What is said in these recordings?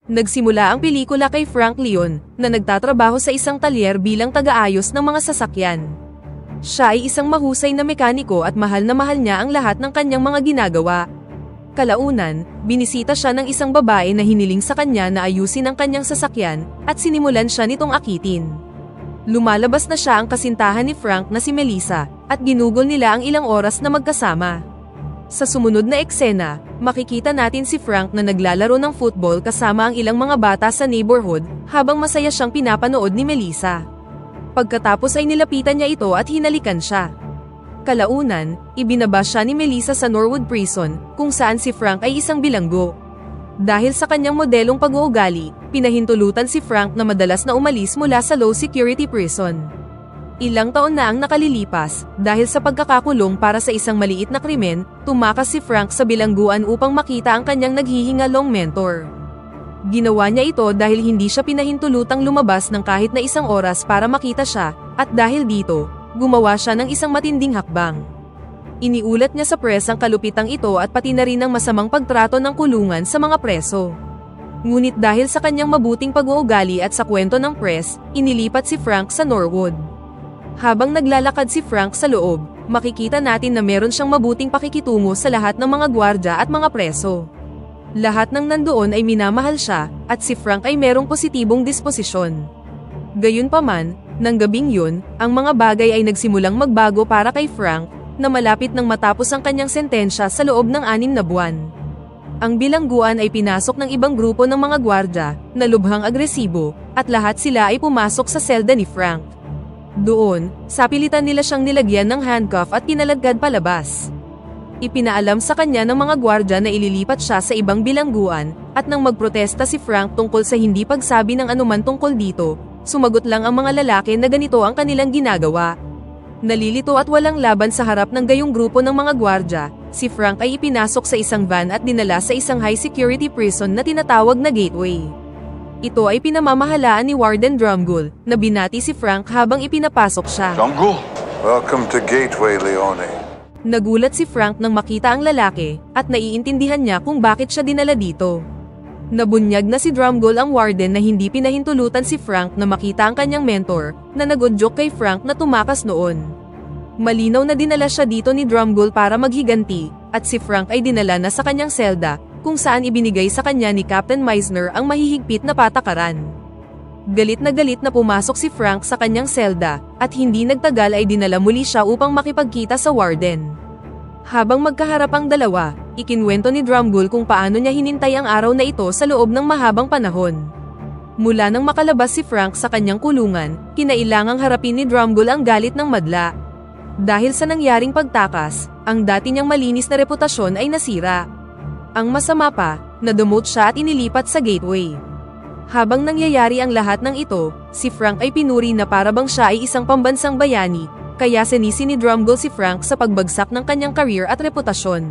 Nagsimula ang pelikula kay Frank Leon, na nagtatrabaho sa isang talyer bilang taga-ayos ng mga sasakyan. Siya ay isang mahusay na mekaniko at mahal niya ang lahat ng kanyang mga ginagawa. Kalaunan, binisita siya ng isang babae na hiniling sa kanya na ayusin ang kanyang sasakyan, at sinimulan siya nitong akitin. Lumalabas na siya ang kasintahan ni Frank na si Melissa, at ginugol nila ang ilang oras na magkasama. Sa sumunod na eksena, makikita natin si Frank na naglalaro ng football kasama ang ilang mga bata sa neighborhood, habang masaya siyang pinapanood ni Melissa. Pagkatapos ay nilapitan niya ito at hinalikan siya. Kalaunan, ibinaba siya ni Melissa sa Norwood Prison, kung saan si Frank ay isang bilanggo. Dahil sa kanyang modelong pag-uugali, pinahintulutan si Frank na madalas na umalis mula sa low-security prison. Ilang taon na ang nakalilipas, dahil sa pagkakakulong para sa isang maliit na krimen, tumakas si Frank sa bilangguan upang makita ang kanyang naghihingalong mentor. Ginawa niya ito dahil hindi siya pinahintulutang lumabas ng kahit na isang oras para makita siya, at dahil dito, gumawa siya ng isang matinding hakbang. Iniulat niya sa press ang kalupitang ito at pati na rin ang masamang pagtrato ng kulungan sa mga preso. Ngunit dahil sa kanyang mabuting pag-uugali at sa kwento ng press, inilipat si Frank sa Norwood. Habang naglalakad si Frank sa loob, makikita natin na meron siyang mabuting pakikitungo sa lahat ng mga gwardya at mga preso. Lahat ng nandoon ay minamahal siya, at si Frank ay merong positibong disposisyon. Gayunpaman, nang gabing yun, ang mga bagay ay nagsimulang magbago para kay Frank, na malapit nang matapos ang kanyang sentensya sa loob ng 6 na buwan. Ang bilangguan ay pinasok ng ibang grupo ng mga gwardya, na lubhang agresibo, at lahat sila ay pumasok sa selda ni Frank. Doon, sapilitan nila siyang nilagyan ng handcuff at kinaladkad palabas. Ipinaalam sa kanya ng mga gwardya na ililipat siya sa ibang bilangguan, at nang magprotesta si Frank tungkol sa hindi pagsabi ng anuman tungkol dito, sumagot lang ang mga lalaki na ganito ang kanilang ginagawa. Nalilito at walang laban sa harap ng gayong grupo ng mga gwardya, si Frank ay ipinasok sa isang van at dinala sa isang high-security prison na tinatawag na Gateway. Ito ay pinamamahalaan ni Warden Drumgoole, na binati si Frank habang ipinapasok siya. Drumgoole, welcome to Gateway, Leone. Nagulat si Frank nang makita ang lalaki, at naiintindihan niya kung bakit siya dinala dito. Nabunyag na si Drumgoole ang warden na hindi pinahintulutan si Frank na makita ang kanyang mentor, na nag-joke kay Frank na tumakas noon. Malinaw na dinala siya dito ni Drumgoole para maghiganti, at si Frank ay dinala na sa kanyang selda, kung saan ibinigay sa kanya ni Captain Meisner ang mahihigpit na patakaran. Galit na pumasok si Frank sa kanyang selda, at hindi nagtagal ay dinala muli siya upang makipagkita sa warden. Habang magkaharap ang dalawa, ikinwento ni Drumgoole kung paano niya hinintay ang araw na ito sa loob ng mahabang panahon. Mula nang makalabas si Frank sa kanyang kulungan, kinailangang harapin ni Drumgoole ang galit ng madla. Dahil sa nangyaring pagtakas, ang dati niyang malinis na reputasyon ay nasira. Ang masama pa, na-demote siya at inilipat sa Gateway. Habang nangyayari ang lahat ng ito, si Frank ay pinuri na parabang siya ay isang pambansang bayani, kaya sinisi ni Drumgoole si Frank sa pagbagsak ng kanyang career at reputasyon.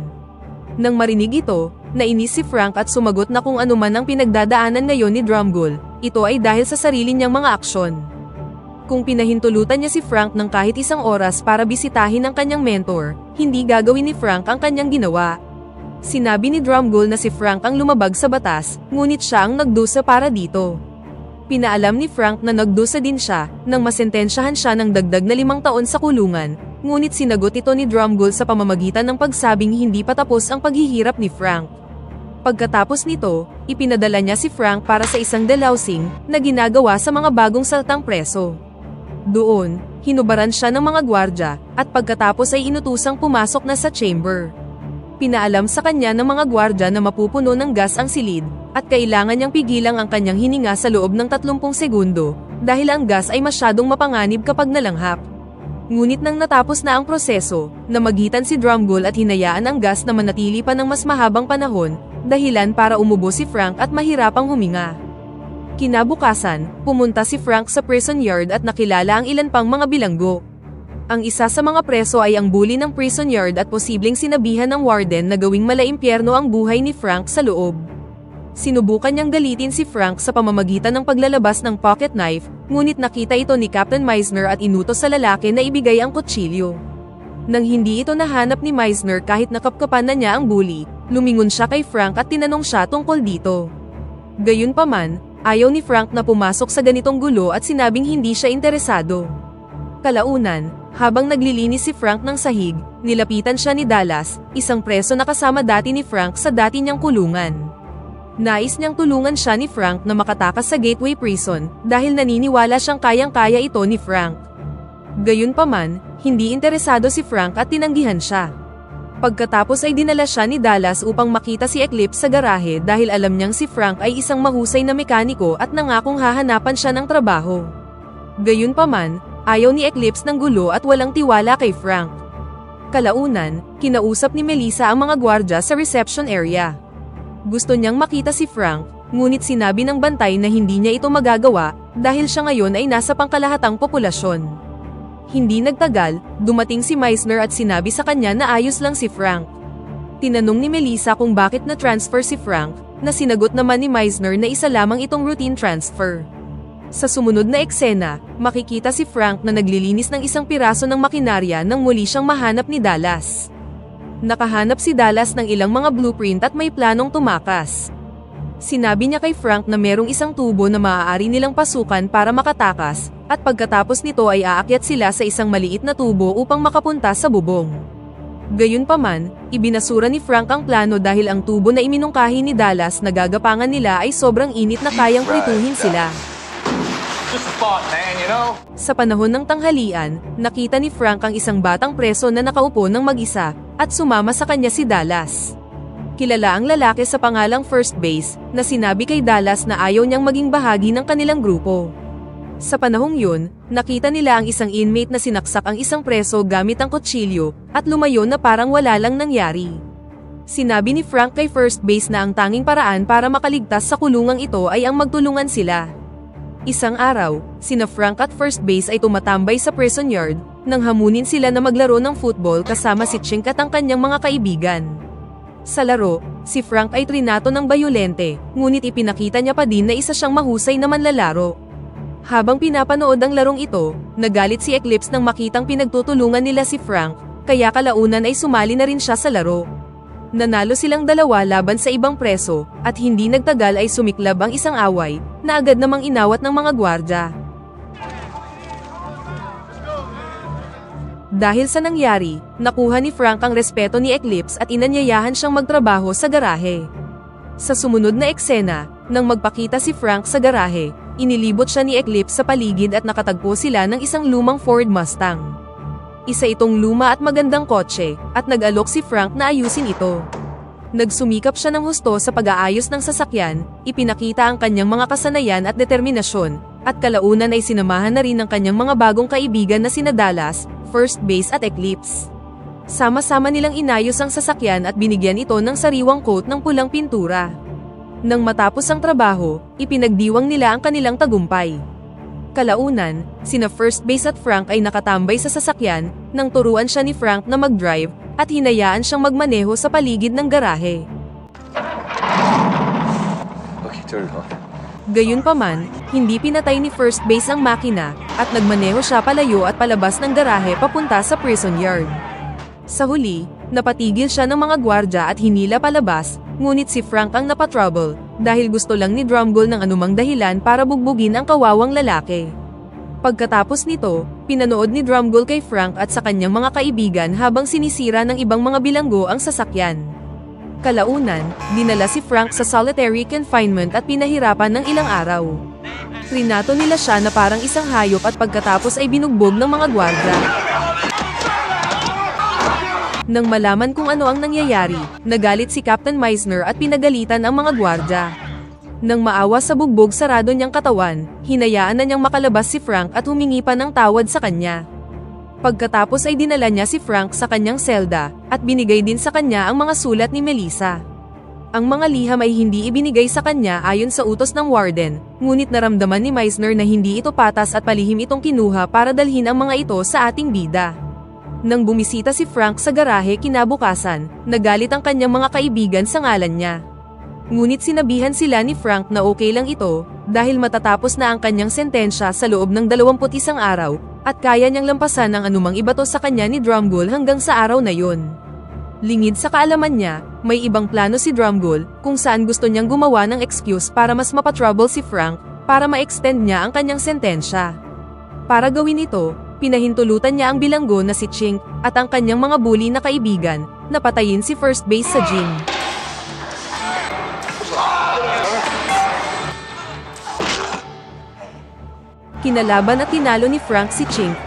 Nang marinig ito, nainis si Frank at sumagot na kung anuman ang pinagdadaanan ngayon ni Drumgoole, ito ay dahil sa sarili niyang mga aksyon. Kung pinahintulutan niya si Frank ng kahit isang oras para bisitahin ang kanyang mentor, hindi gagawin ni Frank ang kanyang ginawa. Sinabi ni Drumgoole na si Frank ang lumabag sa batas, ngunit siya ang nagdusa para dito. Pinaalam ni Frank na nagdusa din siya, nang masentensyahan siya ng dagdag na 5 taon sa kulungan, ngunit sinagot ito ni Drumgoole sa pamamagitan ng pagsabing hindi pa tapos ang paghihirap ni Frank. Pagkatapos nito, ipinadala niya si Frank para sa isang dalousing na ginagawa sa mga bagong saltang preso. Doon, hinubaran siya ng mga gwardya, at pagkatapos ay inutusang pumasok na sa chamber. Pinaalam sa kanya ng mga gwardya na mapupuno ng gas ang silid, at kailangan niyang pigilang ang kanyang hininga sa loob ng 30 segundo, dahil ang gas ay masyadong mapanganib kapag nalanghap. Ngunit nang natapos na ang proseso, namagitan si Drumgoole at hinayaan ang gas na manatili pa ng mas mahabang panahon, dahilan para umubo si Frank at mahirapang huminga. Kinabukasan, pumunta si Frank sa prison yard at nakilala ang ilan pang mga bilanggo. Ang isa sa mga preso ay ang bully ng prison yard at posibleng sinabihan ng warden na gawing malaimpyerno ang buhay ni Frank sa loob. Sinubukan niyang galitin si Frank sa pamamagitan ng paglalabas ng pocket knife, ngunit nakita ito ni Captain Meisner at inutos sa lalaki na ibigay ang kutsilyo. Nang hindi ito nahanap ni Meisner kahit nakapkapan na niya ang bully, lumingon siya kay Frank at tinanong siya tungkol dito. Gayunpaman, ayaw ni Frank na pumasok sa ganitong gulo at sinabing hindi siya interesado. Kalaunan, habang naglilinis si Frank ng sahig, nilapitan siya ni Dallas, isang preso na kasama dati ni Frank sa dati niyang kulungan. Nais niyang tulungan siya ni Frank na makatakas sa Gateway Prison dahil naniniwala siyang kayang-kaya ito ni Frank. Gayunpaman, hindi interesado si Frank at tinanggihan siya. Pagkatapos ay dinala siya ni Dallas upang makita si Eclipse sa garahe dahil alam niyang si Frank ay isang mahusay na mekaniko at nangakong hahanapan siya ng trabaho. Gayunpaman, ayaw ni Eclipse ng gulo at walang tiwala kay Frank. Kalaunan, kinausap ni Melissa ang mga gwardya sa reception area. Gusto niyang makita si Frank, ngunit sinabi ng bantay na hindi niya ito magagawa dahil siya ngayon ay nasa pangkalahatang populasyon. Hindi nagtagal, dumating si Meisner at sinabi sa kanya na ayos lang si Frank. Tinanong ni Melissa kung bakit na-transfer si Frank, na sinagot naman ni Meisner na isa lamang itong routine transfer. Sa sumunod na eksena, makikita si Frank na naglilinis ng isang piraso ng makinarya nang muli siyang mahanap ni Dallas. Nakahanap si Dallas ng ilang mga blueprint at may planong tumakas. Sinabi niya kay Frank na merong isang tubo na maaari nilang pasukan para makatakas, at pagkatapos nito ay aakyat sila sa isang maliit na tubo upang makapunta sa bubong. Gayunpaman, ibinasura ni Frank ang plano dahil ang tubo na iminungkahi ni Dallas na gagapangan nila ay sobrang init na kayang prituhin sila. Sa panahon ng tanghalian, nakita ni Frank ang isang batang preso na nakaupo ng mag-isa, at sumama sa kanya si Dallas. Kilala ang lalaki sa pangalang First Base, na sinabi kay Dallas na ayaw niyang maging bahagi ng kanilang grupo. Sa panahong yun, nakita nila ang isang inmate na sinaksak ang isang preso gamit ang kutsilyo, at lumayo na parang wala lang nangyari. Sinabi ni Frank kay First Base na ang tanging paraan para makaligtas sa kulungang ito ay ang magtulungan sila. Isang araw, sina Frank at First Base ay tumatambay sa prison yard, nang hamunin sila na maglaro ng football kasama si Chink at ang kanyang mga kaibigan. Sa laro, si Frank ay trinato ng bayolente, ngunit ipinakita niya pa din na isa siyang mahusay na manlalaro. Habang pinapanood ang larong ito, nagalit si Eclipse nang makitang pinagtutulungan nila si Frank, kaya kalaunan ay sumali na rin siya sa laro. Nanalo silang dalawa laban sa ibang preso, at hindi nagtagal ay sumiklab ang isang away, na agad namang inawat ng mga gwardya. Dahil sa nangyari, nakuha ni Frank ang respeto ni Eclipse at inanyayahan siyang magtrabaho sa garahe. Sa sumunod na eksena, nang magpakita si Frank sa garahe, inilibot siya ni Eclipse sa paligid at nakatagpo sila ng isang lumang Ford Mustang. Isa itong luma at magandang kotse, at nag-alok si Frank na ayusin ito. Nagsumikap siya ng husto sa pag-aayos ng sasakyan, ipinakita ang kanyang mga kasanayan at determinasyon, at kalaunan ay sinamahan na rin ng kanyang mga bagong kaibigan na sina Dallas, First Base at Eclipse. Sama-sama nilang inayos ang sasakyan at binigyan ito ng sariwang coat ng pulang pintura. Nang matapos ang trabaho, ipinagdiwang nila ang kanilang tagumpay. Kalaunan, sina First Base at Frank ay nakatambay sa sasakyan, nang turuan siya ni Frank na mag-drive, at hinayaan siyang magmaneho sa paligid ng garahe. Gayunpaman, hindi pinatay ni First Base ang makina, at nagmaneho siya palayo at palabas ng garahe papunta sa prison yard. Sa huli, napatigil siya ng mga gwardya at hinila palabas, ngunit si Frank ang napatrouble, dahil gusto lang ni Drumgold ng anumang dahilan para bugbugin ang kawawang lalaki. Pagkatapos nito, pinanood ni Drumgold kay Frank at sa kanyang mga kaibigan habang sinisira ng ibang mga bilanggo ang sasakyan. Kalaunan, dinala si Frank sa solitary confinement at pinahirapan ng ilang araw. Trinato nila siya na parang isang hayop at pagkatapos ay binugbog ng mga gwardya. Nang malaman kung ano ang nangyayari, nagalit si Captain Meisner at pinagalitan ang mga gwardya. Nang maawa sa bugbog sarado niyang katawan, hinayaan na niyang makalabas si Frank at humingi pa ng tawad sa kanya. Pagkatapos ay dinala niya si Frank sa kanyang selda, at binigay din sa kanya ang mga sulat ni Melissa. Ang mga liham ay hindi ibinigay sa kanya ayon sa utos ng warden, ngunit naramdaman ni Meisner na hindi ito patas at palihim itong kinuha para dalhin ang mga ito sa ating bida. Nang bumisita si Frank sa garahe kinabukasan, nagalit ang kanyang mga kaibigan sa ngalan niya. Ngunit sinabihan sila ni Frank na okay lang ito, dahil matatapos na ang kanyang sentensya sa loob ng 21 araw, at kaya niyang lampasan ang anumang ibato sa kanya ni Drumgold hanggang sa araw na yun. Lingid sa kaalaman niya, may ibang plano si Drumgold kung saan gusto niyang gumawa ng excuse para mas mapatrouble si Frank para ma-extend niya ang kanyang sentensya. Para gawin ito, pinahintulutan niya ang bilanggo na si Chink at ang kanyang mga bully na kaibigan na patayin si first base sa gym. Kinalaban at tinalo ni Frank si Chink.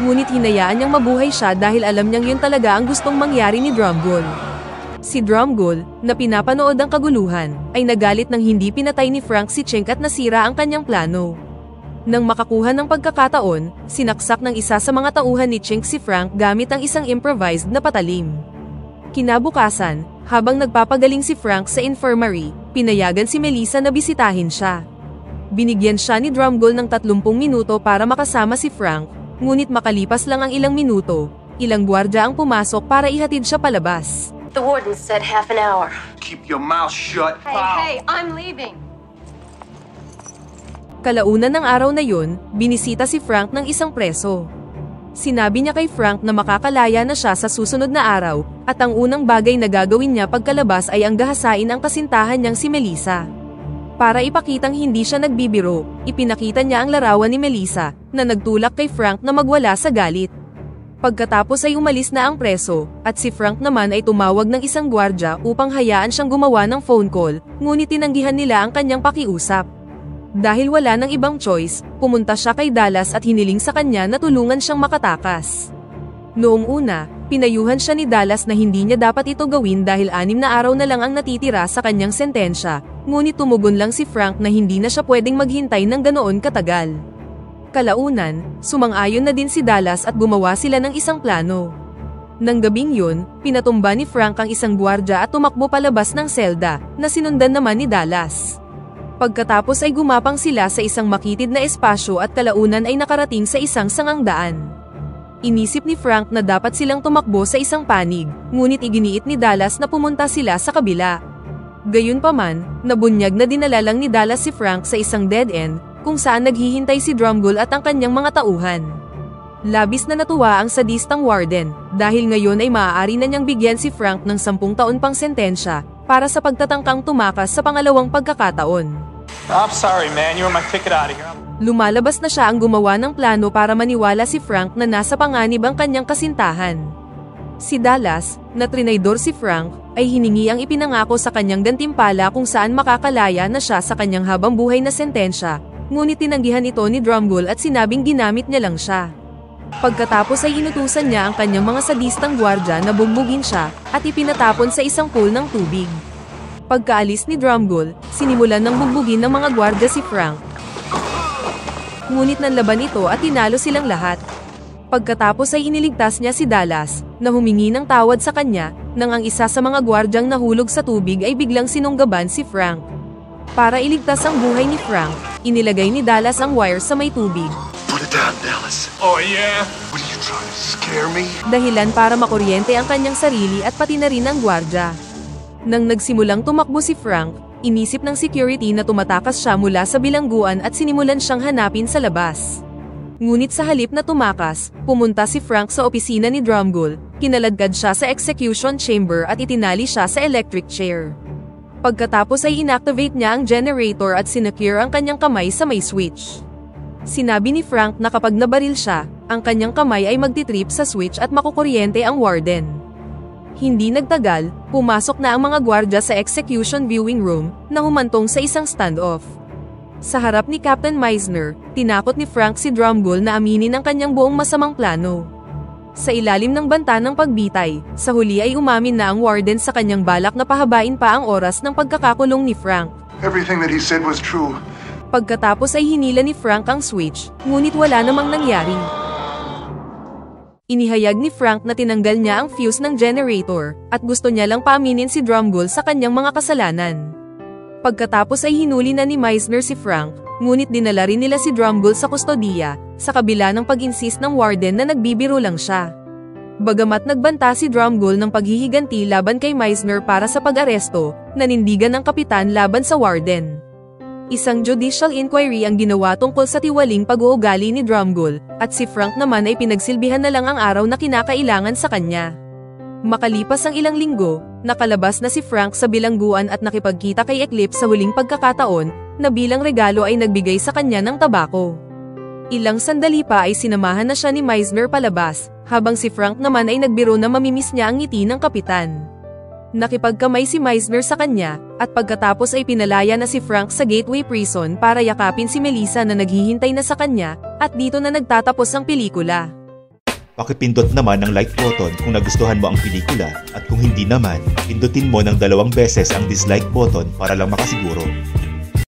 Ngunit hinayaan niyang mabuhay siya dahil alam niyang yun talaga ang gustong mangyari ni Drumgold. Si Drumgold, na pinapanood ang kaguluhan, ay nagalit nang hindi pinatay ni Frank si Chink at nasira ang kanyang plano. Nang makakuha ng pagkakataon, sinaksak ng isa sa mga tauhan ni Chink si Frank gamit ang isang improvised na patalim. Kinabukasan, habang nagpapagaling si Frank sa infirmary, pinayagan si Melissa na bisitahin siya. Binigyan siya ni Drumgold ng 30 minuto para makasama si Frank, ngunit makalipas lang ang ilang minuto, ilang gwardiya ang pumasok para ihatid siya palabas. The warden said half an hour. Keep your mouth shut. Hey, I'm leaving. Kalaunan ng araw na yun, binisita si Frank ng isang preso. Sinabi niya kay Frank na makakalaya na siya sa susunod na araw, at ang unang bagay na gagawin niya pagkalabas ay ang gahasain ang kasintahan niyang si Melissa. Para ipakitang hindi siya nagbibiro, ipinakita niya ang larawan ni Melissa, na nagtulak kay Frank na magwala sa galit. Pagkatapos ay umalis na ang preso, at si Frank naman ay tumawag ng isang gwardya upang hayaan siyang gumawa ng phone call, ngunit tinanggihan nila ang kanyang pakiusap. Dahil wala ng ibang choice, pumunta siya kay Dallas at hiniling sa kanya na tulungan siyang makatakas. Noong una, pinayuhan siya ni Dallas na hindi niya dapat ito gawin dahil 6 na araw na lang ang natitira sa kanyang sentensya, ngunit tumugon lang si Frank na hindi na siya pwedeng maghintay ng ganoon katagal. Kalaunan, sumang-ayon na din si Dallas at gumawa sila ng isang plano. Nang gabing yun, pinatumba ni Frank ang isang gwardya at tumakbo palabas ng selda, na sinundan naman ni Dallas. Pagkatapos ay gumapang sila sa isang makitid na espasyo at kalaunan ay nakarating sa isang sangangdaan. Inisip ni Frank na dapat silang tumakbo sa isang panig, ngunit iginiit ni Dallas na pumunta sila sa kabila. Gayunpaman, nabunyag na dinala lang ni Dallas si Frank sa isang dead end, kung saan naghihintay si Drumgold at ang kanyang mga tauhan. Labis na natuwa ang sadistang warden, dahil ngayon ay maaari na niyang bigyan si Frank ng 10 taon pang sentensya, para sa pagtatangkang tumakas sa pangalawang pagkakataon. I'm sorry, man. You were my ticket out of here. Lumalabas na siya ang gumawa ng plano para maniwala si Frank na nasa panganib ang kanyang kasintahan. Si Dallas, na trinaydor si Frank, ay hiningi ang ipinangako sa kanyang gantimpala kung saan makakalaya na siya sa kanyang habang buhay na sentensya, ngunit tinanggihan ito ni Drumgold at sinabing ginamit niya lang siya. Pagkatapos ay inutusan niya ang kanyang mga sadistang gwardya na bugbugin siya at ipinatapon sa isang pool ng tubig. Pagkaalis ni Drumgold, sinimulan ng bugbugin ng mga gwardya si Frank. Ngunit nanlaban ito at tinalo silang lahat. Pagkatapos ay iniligtas niya si Dallas, na humingi ng tawad sa kanya, nang ang isa sa mga gwardyang nahulog sa tubig ay biglang sinunggaban si Frank. Para iligtas ang buhay ni Frank, inilagay ni Dallas ang wire sa may tubig. Put it down, Dallas. Oh, yeah? What are you trying to scare me? Dahilan para makuryente ang kanyang sarili at pati na rin ang gwardya. Nang nagsimulang tumakbo si Frank, inisip ng security na tumatakas siya mula sa bilangguan at sinimulan siyang hanapin sa labas. Ngunit sa halip na tumakas, pumunta si Frank sa opisina ni Drumgold, kinaladkad siya sa execution chamber at itinali siya sa electric chair. Pagkatapos ay inactivate niya ang generator at sinecure ang kanyang kamay sa may switch. Sinabi ni Frank na kapag nabaril siya, ang kanyang kamay ay magtitrip sa switch at makukuryente ang warden. Hindi nagtagal, pumasok na ang mga gwardya sa execution viewing room, na humantong sa isang standoff. Sa harap ni Captain Meisner, tinakot ni Frank si Drumgold na aminin ang kanyang buong masamang plano. Sa ilalim ng banta ng pagbitay, sa huli ay umamin na ang warden sa kanyang balak na pahabain pa ang oras ng pagkakakulong ni Frank. Everything that he said was true. Pagkatapos ay hinila ni Frank ang switch, ngunit wala namang nangyari. Inihayag ni Frank na tinanggal niya ang fuse ng generator, at gusto niya lang paaminin si Drumgold sa kanyang mga kasalanan. Pagkatapos ay hinuli na ni Meisner si Frank, ngunit dinala rin nila si Drumgold sa kustodiya, sa kabila ng pag-insist ng warden na nagbibiro lang siya. Bagamat nagbanta si Drumgold ng paghihiganti laban kay Meisner para sa pag-aresto, nanindigan ng kapitan laban sa warden. Isang judicial inquiry ang ginawa tungkol sa tiwaling pag-uugali ni Drumgold, at si Frank naman ay pinagsilbihan na lang ang araw na kinakailangan sa kanya. Makalipas ang ilang linggo, nakalabas na si Frank sa bilangguan at nakipagkita kay Eclipse sa huling pagkakataon, na bilang regalo ay nagbigay sa kanya ng tabako. Ilang sandali pa ay sinamahan na siya ni Meisner palabas, habang si Frank naman ay nagbiro na mamimiss niya ang ngiti ng kapitan. Nakipagkamay si Meisner sa kanya, at pagkatapos ay pinalaya na si Frank sa Gateway Prison para yakapin si Melissa na naghihintay na sa kanya, at dito na nagtatapos ang pelikula. Pakipindot naman ang like button kung nagustuhan mo ang pelikula, at kung hindi naman, pindutin mo ng 2 beses ang dislike button para lang makasiguro.